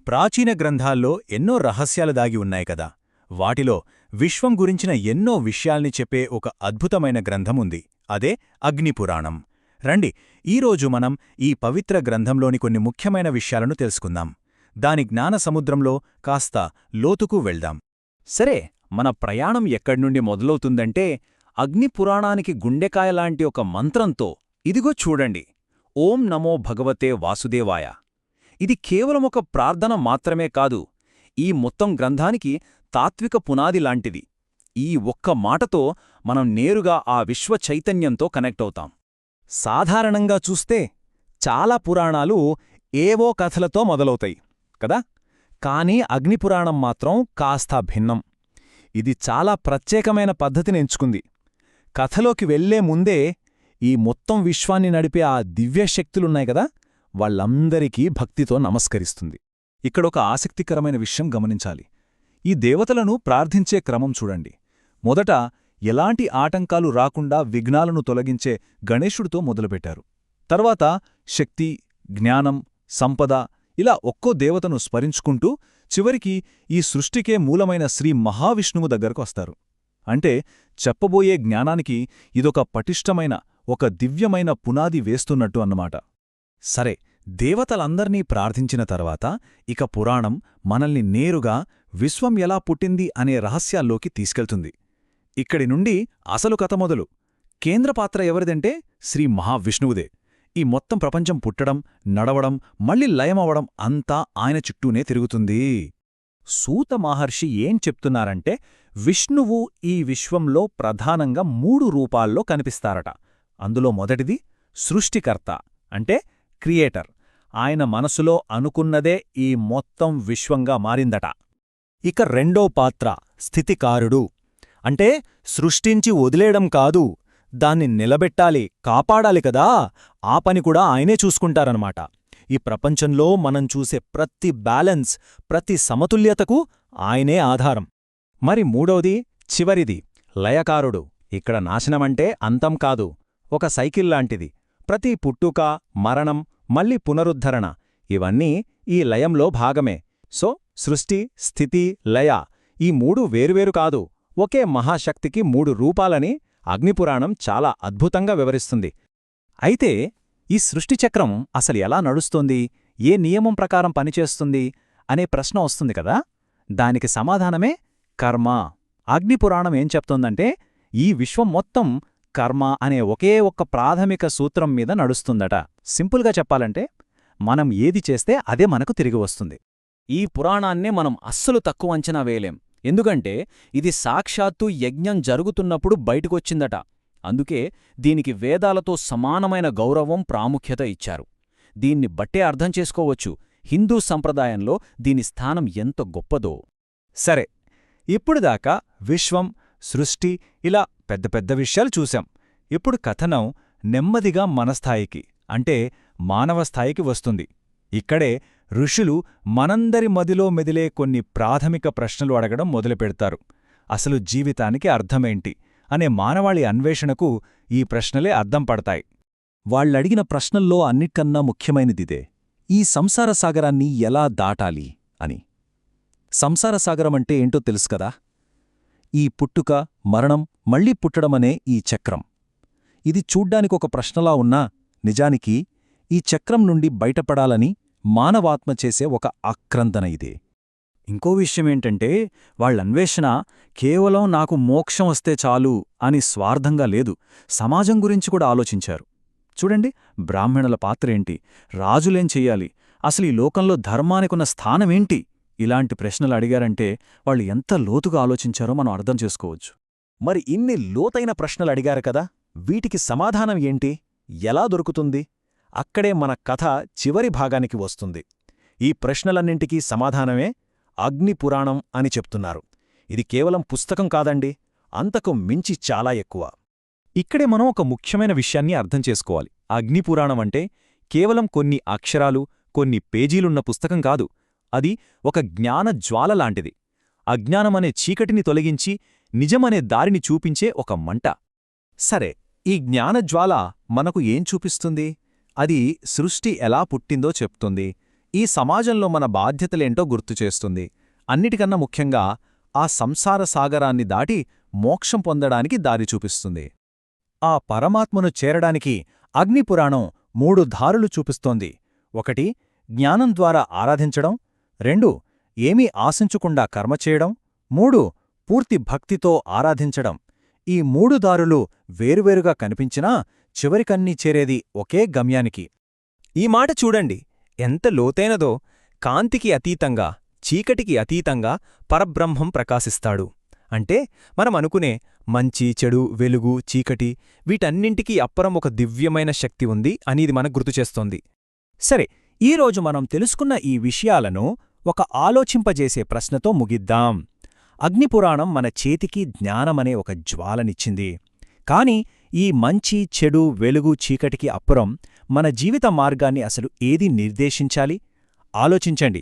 ప్రాచీన గ్రంథాల్లో ఎన్నో రహస్యాలు దాగి ఉన్నాయి కదా. వాటిలో విశ్వం గురించిన ఎన్నో విషయాల్ని చెప్పే ఒక అద్భుతమైన గ్రంథముంది. అదే అగ్నిపురాణం. రండి, ఈరోజు మనం ఈ పవిత్ర గ్రంథంలోని కొన్ని ముఖ్యమైన విషయాలను తెలుసుకుందాం. దాని జ్ఞాన సముద్రంలో కాస్త లోతుకు వెళ్దాం. సరే, మన ప్రయాణం ఎక్కడ్నుండి మొదలవుతుందంటే అగ్నిపురాణానికి గుండెకాయలాంటి ఒక మంత్రంతో. ఇదిగో చూడండి, ఓం నమో భగవతే వాసుదేవాయ. ఇది కేవలం ఒక ప్రార్థన మాత్రమే కాదు, ఈ మొత్తం గ్రంథానికి తాత్విక పునాది లాంటిది. ఈ ఒక్క మాటతో మనం నేరుగా ఆ విశ్వ చైతన్యంతో కనెక్ట్ అవుతాం. సాధారణంగా చూస్తే చాలా పురాణాలు ఏవో కథలతో మొదలవుతాయి కదా, కానీ అగ్నిపురాణం మాత్రం కాస్త భిన్నం. ఇది చాలా ప్రత్యేకమైన పద్ధతిని ఎంచుకుంది. కథలోకి వెళ్లే ముందే ఈ మొత్తం విశ్వాన్ని నడిపే ఆ దివ్యశక్తులున్నాయి కదా, వాళ్ళందరికీ భక్తితో నమస్కరిస్తుంది. ఇక్కడొక ఆసక్తికరమైన విషయం గమనించాలి. ఈ దేవతలను ప్రార్థించే క్రమం చూడండి. మొదట ఎలాంటి ఆటంకాలు రాకుండా విఘ్నాలను తొలగించే గణేశుడితో మొదలుపెట్టారు. తర్వాత శక్తి, జ్ఞానం, సంపద ఇలా ఒక్కో దేవతను స్మరించుకుంటూ చివరికి ఈ సృష్టికే మూలమైన శ్రీ మహావిష్ణువు దగ్గరకు వస్తారు. అంటే చెప్పబోయే జ్ఞానానికి ఇదొక పటిష్టమైన, ఒక దివ్యమైన పునాది వేస్తున్నట్టు అన్నమాట. సరే, దేవతలందర్నీ ప్రార్థించిన తర్వాత ఇక పురాణం మనల్ని నేరుగా విశ్వం ఎలా పుట్టింది అనే రహస్యాల్లోకి తీసుకెళ్తుంది. ఇక్కడి నుండి అసలు కథ మొదలు. కేంద్రపాత్ర ఎవరిదంటే శ్రీ మహావిష్ణువుదే. ఈ మొత్తం ప్రపంచం పుట్టడం, నడవడం, మళ్ళీ లయమవడం అంతా ఆయన చుట్టూనే తిరుగుతుంది. సూత మహర్షి ఏం చెప్తున్నారంటే, విష్ణువు ఈ విశ్వంలో ప్రధానంగా 3 రూపాల్లో కనిపిస్తారట. అందులో మొదటిది సృష్టికర్త, అంటే క్రియేటర్. ఆయన మనసులో అనుకున్నదే ఈ మొత్తం విశ్వంగా మారిందట. ఇక రెండో పాత్ర స్థితికారుడు, అంటే సృష్టించి వదిలేయడం కాదు, దాన్ని నిలబెట్టాలి, కాపాడాలి కదా, ఆ పని కూడా ఆయనే చూసుకుంటారనమాట. ఈ ప్రపంచంలో మనం చూసే ప్రతి బ్యాలెన్స్, ప్రతి సమతుల్యతకు ఆయనే ఆధారం. మరి మూడోది, చివరిది లయకారుడు. ఇక్కడ నాశనమంటే అంతం కాదు, ఒక సైకిల్లాంటిది. ప్రతి పుట్టుక, మరణం, మళ్ళీ పునరుద్ధరణ ఇవన్నీ ఈ లయంలో భాగమే. సో సృష్టి, స్థితి, లయ ఈ 3 వేరువేరు కాదు, ఒకే మహాశక్తికి 3 రూపాలని అగ్నిపురాణం చాలా అద్భుతంగా వివరిస్తుంది. అయితే ఈ సృష్టిచక్రం అసలు ఎలా నడుస్తోంది, ఏ నియమం ప్రకారం పనిచేస్తుంది అనే ప్రశ్న వస్తుంది కదా. దానికి సమాధానమే కర్మ. అగ్నిపురాణం ఏం చెప్తోందంటే, ఈ విశ్వం మొత్తం కర్మ అనే ఒకే ఒక్క ప్రాథమిక సూత్రం మీద నడుస్తుందట. సింపుల్గా చెప్పాలంటే, మనం ఏది చేస్తే అదే మనకు తిరిగి వస్తుంది. ఈ పురాణాన్నే మనం అస్సలు తక్కువ అంచనా వేయలేం. ఎందుకంటే ఇది సాక్షాత్తు యజ్ఞం జరుగుతున్నప్పుడు బయటకొచ్చిందట. అందుకే దీనికి వేదాలతో సమానమైన గౌరవం, ప్రాముఖ్యత ఇచ్చారు. దీన్ని బట్టే అర్థం చేసుకోవచ్చు హిందూ సంప్రదాయంలో దీని స్థానం ఎంత గొప్పదో. సరే, ఇప్పుడుదాకా విశ్వం, సృష్టి ఇలా పెద్ద పెద్ద విషయాలు చూశాం. ఇప్పుడు కథనం నెమ్మదిగా మన స్థాయికి, అంటే మానవ స్థాయికి వస్తుంది. ఇక్కడే ఋషులు మనందరి మదిలో మెదిలే కొన్ని ప్రాథమిక ప్రశ్నలు అడగడం మొదలుపెడతారు. అసలు జీవితానికి అర్థమేంటి అనే మానవాళి అన్వేషణకు ఈ ప్రశ్నలే అద్దం పడతాయి. వాళ్ళడిగిన ప్రశ్నల్లో అన్నిటికన్నా ముఖ్యమైనదిదే, ఈ సంసార సాగరాన్ని ఎలా దాటాలి అని. సంసార సాగరమంటే ఏంటో తెలుసుకదా? ఈ పుట్టుక, మరణం, మళ్లీ పుట్టడమనే ఈ చక్రం. ఇది చూడ్డానికొక ప్రశ్నలా ఉన్నా నిజానికి ఈ చక్రం నుండి బయటపడాలని మానవాత్మ చేసే ఒక ఆక్రందన ఇదే. ఇంకో విషయమేంటంటే, వాళ్ళన్వేషణ కేవలం నాకు మోక్షం వస్తే చాలు అని స్వార్థంగా లేదు, సమాజం గురించి కూడా ఆలోచించారు. చూడండి, బ్రాహ్మణుల పాత్రేంటి, రాజులేం చెయ్యాలి, అసలు ఈ లోకంలో ధర్మానికున్న స్థానమేంటి, ఇలాంటి ప్రశ్నలు అడిగారంటే వాళ్ళు ఎంత లోతుగా ఆలోచించారో మనం అర్థం చేసుకోవచ్చు. మరి ఇన్ని లోతైన ప్రశ్నలు అడిగారు కదా, వీటికి సమాధానం ఏంటి, ఎలా దొరుకుతుంది? అక్కడే మన కథ చివరి భాగానికి వస్తుంది. ఈ ప్రశ్నలన్నింటికీ సమాధానమే అగ్నిపురాణం అని చెప్తున్నారు. ఇది కేవలం పుస్తకం కాదండి, అంతకు మించి చాలా ఎక్కువ. ఇక్కడే మనం ఒక ముఖ్యమైన విషయాన్ని అర్థం చేసుకోవాలి. అగ్నిపురాణం అంటే కేవలం కొన్ని అక్షరాలు, కొన్ని పేజీలున్న పుస్తకం కాదు. అది ఒక జ్ఞాన జ్వాల లాంటిది. అజ్ఞానమనే చీకటిని తొలగించి నిజమనే దారిని చూపించే ఒక మంట. సరే, ఈ జ్ఞానజ్వాల మనకు ఏం చూపిస్తుంది? అది సృష్టి ఎలా పుట్టిందో చెప్తుంది. ఈ సమాజంలో మన బాధ్యతలేంటో గుర్తుచేస్తుంది. అన్నిటికన్నా ముఖ్యంగా ఆ సంసార సాగరాన్ని దాటి మోక్షం పొందడానికి దారి చూపిస్తుంది. ఆ పరమాత్మను చేరడానికి అగ్నిపురాణం 3 దారులు చూపిస్తోంది. 1 జ్ఞానం ద్వారా ఆరాధించడం, 2 ఏమీ ఆశించకుండా కర్మ చేయడం, 3 పూర్తి భక్తితో ఆరాధించడం. ఈ 3 దారులు వేరువేరుగా కనిపించినా చివరికన్నీ చేరేది ఒకే గమ్యానికి. ఈ మాట చూడండి, ఎంత లోతైనదో. కాంతికి అతీతంగా, చీకటికి అతీతంగా పరబ్రహ్మం ప్రకాశిస్తాడు. అంటే మనం అనుకునే మంచి, చెడు, వెలుగు, చీకటి వీటన్నింటికీ అప్పరం ఒక దివ్యమైన శక్తి ఉంది అని ఇది మనకు గుర్తుచేస్తోంది. సరే, ఈరోజు మనం తెలుసుకున్న ఈ విషయాలను ఒక ఆలోచింపజేసే ప్రశ్నతో ముగిద్దాం. అగ్నిపురాణం మన చేతికి జ్ఞానమనే ఒక జ్వాలనిచ్చింది. కాని ఈ మంచి, చెడు, వెలుగు, చీకటికి అప్పురం మన జీవిత మార్గాన్ని అసలు ఏది నిర్దేశించాలి? ఆలోచించండి.